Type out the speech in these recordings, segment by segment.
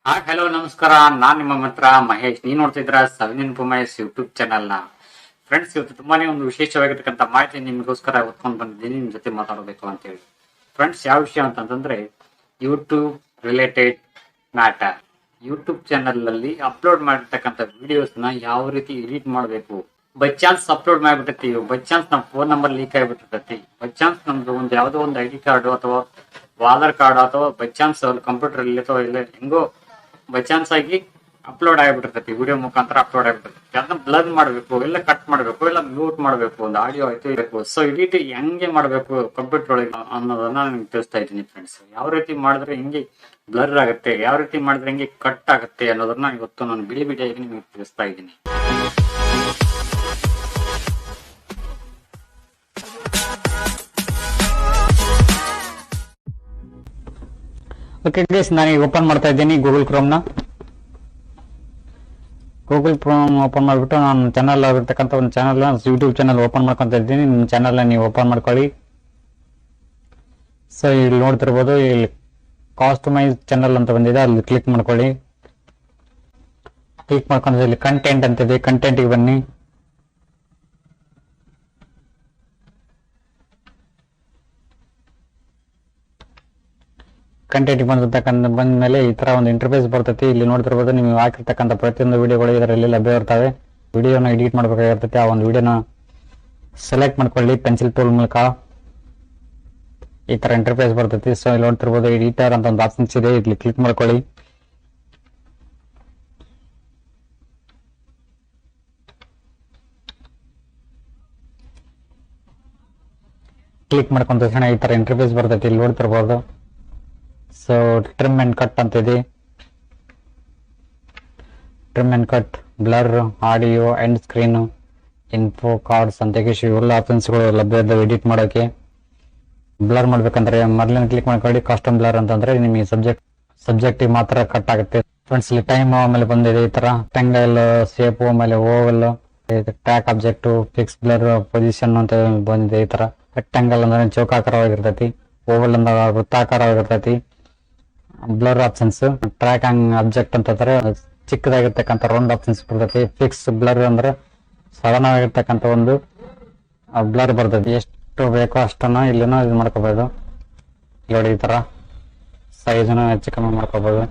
Hello ನಮಸ್ಕಾರ. ನಾನ್ ನಿಮ್ಮ ಮಿತ್ರ ಮಹೇಶ್. ನೀವ್ ನೋಡ್ತಿದ್ರ SAVI ಮಹೇಶ್ ಯೂಟ್ಯೂಬ್ ಚಾನಲ್ ನ. ಫ್ರೆಂಡ್ಸ್, ಇವತ್ತು ತುಂಬಾನೇ ಒಂದು ವಿಶೇಷವಾಗಿರ್ತಕ್ಕಂಥ ಮಾಹಿತಿ ನಿಮ್ಗೋಸ್ಕರ ಹೊತ್ಕೊಂಡು ಬಂದಿದ್ದೀನಿ, ನಿಮ್ ಜೊತೆ ಮಾತಾಡಬೇಕು ಅಂತ ಹೇಳಿ. ಫ್ರೆಂಡ್ಸ್, ಯಾವ ವಿಷಯ ಅಂತಂದ್ರೆ YouTube related matter. YouTube channel ಅಲ್ಲಿ ಅಪ್ಲೋಡ್ ಮಾಡಿರ್ತಕ್ಕಂಥ ವಿಡಿಯೋಸ್ ನ ಯಾವ ರೀತಿ ಎಡಿಟ್ ಮಾಡಬೇಕು. ಬೈ ಚಾನ್ಸ್ ಅಪ್ಲೋಡ್ ಮಾಡಿಬಿಟ್ಟಿರ್ತೀವಿ, ಬೈ ಚಾನ್ಸ್ ನಮ್ ಫೋನ್ ನಂಬರ್ ಲೀಕ್ ಆಗಿಬಿಟ್ಟಿರ್ತೈತಿ, ಬೈ ಚಾನ್ಸ್ ನಮ್ದು ಒಂದು ಯಾವ್ದೋ ಒಂದು ID ಕಾರ್ಡ್ ಅಥವಾ ಆಧಾರ್ ಕಾರ್ಡ್ ಅಥವಾ ಬೈ ಚಾನ್ಸ್ ಅವ್ರ ಕಂಪ್ಯೂಟರ್ ಅಲ್ಲಿ ಅಥವಾ ಇಲ್ಲ ಹೆಂಗೋ ಬೈ ಚಾನ್ಸ್ ಆಗಿ ಅಪ್ಲೋಡ್ ಆಗಿಬಿಟ್ಟಿರ್ತೈತಿ, ವಿಡಿಯೋ ಮುಖಾಂತರ ಅಪ್ಲೋಡ್ ಆಗಿಬಿಟ್ಟಿರ್ತೈತಿ. ಅದನ್ನ ಬ್ಲರ್ ಮಾಡಬೇಕು, ಇಲ್ಲ ಕಟ್ ಮಾಡಬೇಕು, ಇಲ್ಲ ಮ್ಯೂಟ್ ಮಾಡಬೇಕು, ಒಂದು ಆಡಿಯೋ ಆಯ್ತು ಇರಬೇಕು. ಸೊ ಎಡಿಟ್ ಹೆಂಗೆ ಮಾಡಬೇಕು ಕಂಪ್ಯೂಟರ್ ಒಳಗೆ ಅನ್ನೋದನ್ನ ನಿಮ್ಗೆ ತಿಳಿಸ್ತಾ ಇದ್ದೀನಿ ಫ್ರೆಂಡ್ಸ್. ಯಾವ ರೀತಿ ಮಾಡಿದ್ರೆ ಹೆಂಗೆ ಬ್ಲರ್ ಆಗುತ್ತೆ, ಯಾವ ರೀತಿ ಮಾಡಿದ್ರೆ ಹೆಂಗೆ ಕಟ್ ಆಗುತ್ತೆ ಅನ್ನೋದನ್ನ ಇವತ್ತು ನಾನು ಬಿಡಿ ಬಿಡಿಯಾಗಿ ನಿಮ್ಗೆ ತಿಳಿಸ್ತಾ ಇದ್ದೀನಿ. ಓಕೆ ಗೈಸ್, ನಾನು ಈಗ ಓಪನ್ ಮಾಡ್ತಾ ಇದ್ದೀನಿ ಗೂಗಲ್ ಕ್ರೋಮ್ ಓಪನ್ ಮಾಡಿಬಿಟ್ಟು ನಾನು ಚಾನಲ್ ಆಗಿರ್ತಕ್ಕಂಥ ಒಂದು ಚಾನಲ್ ಯೂಟ್ಯೂಬ್ ಚಾನಲ್ ಓಪನ್ ಮಾಡ್ಕೊತಾ ಇದ್ದೀನಿ. ನಿಮ್ಮ ಚಾನಲ್ನ ನೀವು ಓಪನ್ ಮಾಡ್ಕೊಳ್ಳಿ. ಸೊ ಇಲ್ಲಿ ನೋಡ್ತಿರ್ಬೋದು, ಇಲ್ಲಿ ಕಾಸ್ಟಮೈಸ್ ಚಾನಲ್ ಅಂತ ಬಂದಿದೆ, ಅಲ್ಲಿ ಕ್ಲಿಕ್ ಮಾಡ್ಕೊಳ್ಳಿ. ಕ್ಲಿಕ್ ಮಾಡ್ಕೊಂಡು ಇಲ್ಲಿ ಕಂಟೆಂಟ್ ಅಂತಿದೆ, ಕಂಟೆಂಟಿಗೆ ಬನ್ನಿ. ಕಂಟೆಂಟ್ ಬಂದ ಮೇಲೆ ಈ ತರ ಒಂದು ಇಂಟರ್ಫೇಸ್ ಬರ್ತೈತಿ. ಇಲ್ಲಿ ನೋಡ್ತಿರ್ಬೋದು, ನೀವು ಹಾಕಿರ್ತಕ್ಕಂಥ ಪ್ರತಿಯೊಂದು ವಿಡಿಯೋಗಳು ಇದರಲ್ಲಿ ಲಭ್ಯ ಇರ್ತವೆ. ವಿಡಿಯೋನ ಎಡಿಟ್ ಮಾಡ್ಬೇಕಾಗಿರ್ತೈತಿ. ಆ ಒಂದು ವಿಡಿಯೋನ ಸೆಲೆಕ್ಟ್ ಮಾಡ್ಕೊಳ್ಳಿ ಪೆನ್ಸಿಲ್ ಟೂಲ್ ಮೂಲಕ. ಈ ತರ ಇಂಟರ್ಫೇಸ್ ಬರ್ತೈತಿ. ಸೊ ಇಲ್ಲಿ ನೋಡ್ತಿರ್ಬೋದು, ಎಡಿಟರ್ ಅಂತ ಒಂದು ಆಪ್ಷನ್ಸ್ ಇದೆ, ಇಲ್ಲಿ ಕ್ಲಿಕ್ ಮಾಡ್ಕೊಳ್ಳಿ. ಕ್ಲಿಕ್ ಮಾಡ್ಕೊಂಡ ತಕ್ಷಣ ಈ ತರ ಇಂಟರ್ಫೇಸ್ ಬರ್ತೈತಿ. ಇಲ್ಲಿ ನೋಡ್ತಿರ್ಬೋದು, ಸೊ ಟ್ರಿಮ್ ಅಂಡ್ ಕಟ್ ಅಂತ ಇದೆ. Trim and cut, blur, audio, end screen, info, cards ಅಂತ ಇವೆಲ್ಲ ಆಪ್ಷನ್ಸ್ಗಳು ಲಭ್ಯ ಇದ್ದಾವೆ ಎಡಿಟ್ ಮಾಡೋಕೆ. ಬ್ಲರ್ ಮಾಡ್ಬೇಕಂದ್ರೆ ಮೊದಲನೇ ಕ್ಲಿಕ್ ಮಾಡ್ಕೊಳ್ಳಿ. ಕಸ್ಟಮ್ ಬ್ಲರ್ ಅಂತಂದ್ರೆ ನಿಮಗೆ ಸಬ್ಜೆಕ್ಟಿಗೆ ಮಾತ್ರ ಕಟ್ ಆಗುತ್ತೆ. ಫ್ರೆಂಡ್ಸ್, ಇಲ್ಲಿ ಟೈಮ್ ಆಮೇಲೆ ಬಂದಿದೆ, ಈ ತರ ಟ್ಯಾಂಗಲ್, ಶೇಪ್, ಆಮೇಲೆ Oval, track object, fix blur, position ಅಂತ ಬಂದಿದೆ. ಈ ತರ ರೆಕ್ಟಾಂಗಲ್ ಅಂದ್ರೆ ಚೌಕಾಕಾರವಾಗಿರ್ತೈತಿ, ಓವಲ್ ಅಂದ್ರೆ ವೃತ್ತಾಕಾರವಾಗಿರ್ತೈತಿ. ಬ್ಲರ್ ಆಪ್ಷನ್ಸ್, ಟ್ರ್ಯಾಕ್ ಆಬ್ಜೆಕ್ಟ್ ಅಂತಂದ್ರೆ ಚಿಕ್ಕದಾಗಿರ್ತಕ್ಕಂಥ ರೌಂಡ್ ಆಪ್ಷನ್ಸ್ ಬರ್ತೈತಿ. ಫಿಕ್ಸ್ ಬ್ಲರ್ ಅಂದ್ರೆ ಸಡನ್ ಆಗಿರ್ತಕ್ಕಂಥ ಒಂದು ಬ್ಲರ್ ಬರ್ತೈತಿ. ಎಷ್ಟು ಬೇಕೋ ಅಷ್ಟನ್ನ ಇಲ್ಲಿನೂ ಇದು ಮಾಡ್ಕೋಬಹುದು. ನೋಡಿ, ಈ ತರ ಸೈಜ್ನ ಹೆಚ್ಚು ಕಮ್ಮಿ ಮಾಡ್ಕೋಬಹುದು.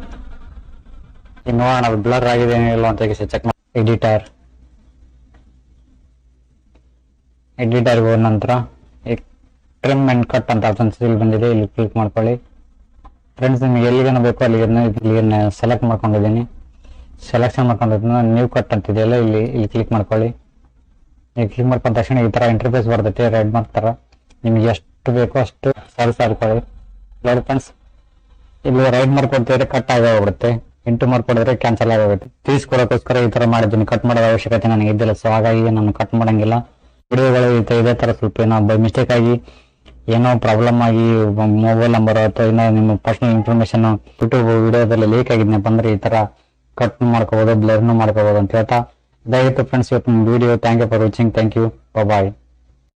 ಈಗ ನೋಡೋಣ ಬ್ಲರ್ ಆಗಿದೆ ಇಲ್ಲ ಅಂತ ಚೆಕ್ ಮಾಡಿ. ಎಡಿಟರ್ ಹೋದ ನಂತರ ಟ್ರಿಮ್ ಅಂಡ್ ಕಟ್ ಅಂತ ಆಪ್ಷನ್ಸ್ ಇಲ್ಲಿ ಬಂದಿದೆ, ಇಲ್ಲಿ ಕ್ಲಿಕ್ ಮಾಡ್ಕೊಳ್ಳಿ. ಫ್ರೆಂಡ್ಸ್, ನಿಮಗೆ ಎಲ್ಲಿಗೇನು ಬೇಕೋ ಇಲ್ಲಿಗೆ ಸೆಲೆಕ್ಟ್ ಮಾಡ್ಕೊಂಡಿದ್ದೀನಿ. ಸೆಲೆಕ್ಷನ್ ಮಾಡ್ಕೊಂಡಿದ್ನ ನ್ಯೂ ಕಟ್ ಅಂತಿದೆಯಲ್ಲ, ಇಲ್ಲಿ ಕ್ಲಿಕ್ ಮಾಡ್ಕೊಳ್ಳಿ. ಇಲ್ಲಿ ಕ್ಲಿಕ್ ಮಾಡ್ಕೊಂಡ ತಕ್ಷಣ ಈ ತರ ಇಂಟರ್ಫೇಸ್ ಬರ್ತೈತಿ, ರೆಡ್ ಮಾರ್ಕ್ ತರ. ನಿಮ್ಗೆ ಎಷ್ಟು ಬೇಕೋ ಅಷ್ಟು ಸಾರಿಸ್ಕೊಳ್ಳಿ. ನೋಡಿ ಫ್ರೆಂಡ್ಸ್, ಇಲ್ಲಿ ರೈಟ್ ಮಾರ್ಕ್ ಕೊಡ್ತಿದ್ರೆ ಕಟ್ ಆಗೋಗ್ಬಿಡುತ್ತೆ, ಇಂಟು ಮಾರ್ಕ್ ಕೊಡಿದ್ರೆ ಕ್ಯಾನ್ಸಲ್ ಆಗೋಗುತ್ತೆ. ತಿಳಿಸ್ಕೊಡೋಕ್ಕೋಸ್ಕರ ಈ ತರ ಮಾಡಿದ್ದೀನಿ. ಕಟ್ ಮಾಡೋದ ಅವಶ್ಯಕತೆ ನನಗೆ ಇದ್ದಿಲ್ಲ, ಸೊ ಹಾಗಾಗಿ ನಾನು ಕಟ್ ಮಾಡಂಗಿಲ್ಲ. ವಿಡಿಯೋಗಳು ಇದೇ ತರ ಸ್ವಲ್ಪ ಏನೋ ಬೈ ಮಿಸ್ಟೇಕ್ ಆಗಿ ಏನೋ ಪ್ರಾಬ್ಲಮ್ ಆಗಿ ಮೊಬೈಲ್ ನಂಬರ್ ಅಥವಾ ಏನೋ ನಿಮ್ಮ ಪರ್ಸನಲ್ ಇನ್ಫಾರ್ಮೇಶನ್ ಯೂಟ್ಯೂಬ್ ವಿಡಿಯೋದಲ್ಲಿ ಲೀಕ್ ಆಗಿದ್ನಪ್ಪ ಅಂದ್ರೆ ಈ ತರ ಕಟ್ ಮಾಡ್ಕೋಬಹುದು, ಬ್ಲರ್ನು ಮಾಡ್ಕೋಬಹುದು ಅಂತ ಹೇಳ್ತಾ ದಯವಿಟ್ಟು ಫ್ರೆಂಡ್ಸ್ ಇವತ್ತು video thank you for watching. Thank you, bye.